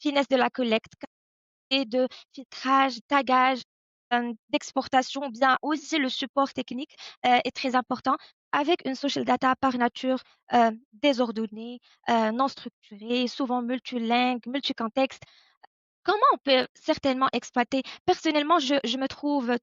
finesse de la collecte, et de filtrage, tagage, d'exportation, ou bien aussi le support technique, est très important. Avec une social data par nature, désordonnée, non structurée, souvent multilingue, multicontexte, comment on peut certainement exploiter? Personnellement, je me trouve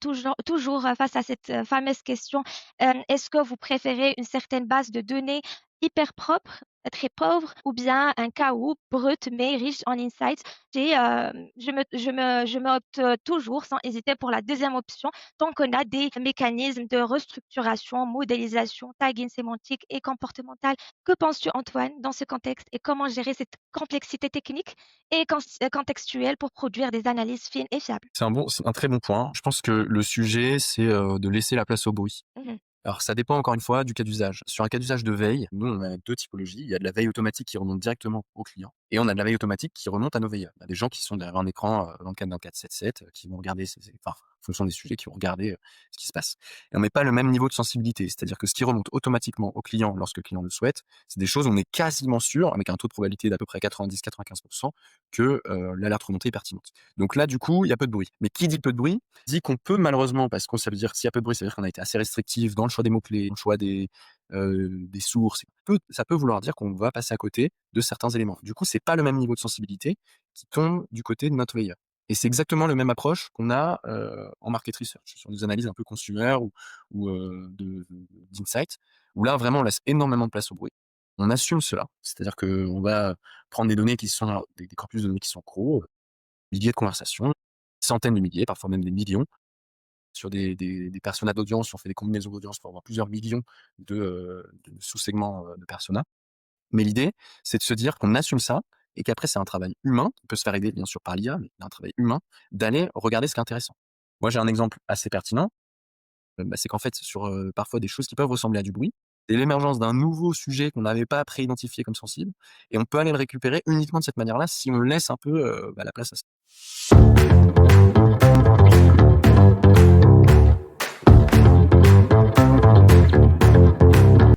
toujours face à cette fameuse question. Est-ce que vous préférez une certaine base de données hyper propre, très pauvre, ou bien un chaos brut mais riche en insights? Je m'opte toujours sans hésiter pour la deuxième option, tant qu'on a des mécanismes de restructuration, modélisation, tagging sémantique et comportemental. Que penses-tu, Antoine, dans ce contexte, et comment gérer cette complexité technique et contextuel pour produire des analyses fines et fiables? C'est un très bon point. Je pense que le sujet, c'est, de laisser la place au bruit. Mmh. Alors ça dépend encore une fois du cas d'usage. Sur un cas d'usage de veille, nous on a 2 typologies. Il y a de la veille automatique qui remonte directement aux clients et on a de la veille automatique qui remonte à nos veilleurs. Il y a des gens qui sont derrière un écran, dans le cadre d'un 477, qui vont regarder enfin, en fonction des sujets, qui vont regarder, ce qui se passe. Et on met pas le même niveau de sensibilité. C'est-à-dire que ce qui remonte automatiquement au client lorsque le client le souhaite, c'est des choses où on est quasiment sûr, avec un taux de probabilité d'à peu près 90-95 que, l'alerte remontée est pertinente. Donc là, du coup, il y a peu de bruit. Mais qui dit peu de bruit, dit qu'on peut malheureusement, parce que ça veut dire s'il y a peu de bruit, ça veut dire qu'on a été assez restrictif dans le choix des mots-clés, dans le choix des sources. Ça peut vouloir dire qu'on va passer à côté de certains éléments. Du coup, c'est pas le même niveau de sensibilité qui tombe du côté de notre veilleur. Et c'est exactement la même approche qu'on a, en market research, sur des analyses un peu consumer ou d'insight, où là, vraiment, on laisse énormément de place au bruit. On assume cela, c'est-à-dire qu'on va prendre des données qui sont alors des corpus de données qui sont gros, milliers de conversations, centaines de milliers, parfois même des millions, sur des personas d'audience. On fait des combinaisons d'audience pour avoir plusieurs millions de sous-segments, de personas. Mais l'idée, c'est de se dire qu'on assume ça et qu'après c'est un travail humain, qui peut se faire aider bien sûr par l'IA, mais il y a un travail humain, d'aller regarder ce qui est intéressant. Moi, j'ai un exemple assez pertinent, c'est qu'en fait sur, parfois des choses qui peuvent ressembler à du bruit, c'est l'émergence d'un nouveau sujet qu'on n'avait pas pré-identifié comme sensible et on peut aller le récupérer uniquement de cette manière-là si on laisse un peu, la place à ça.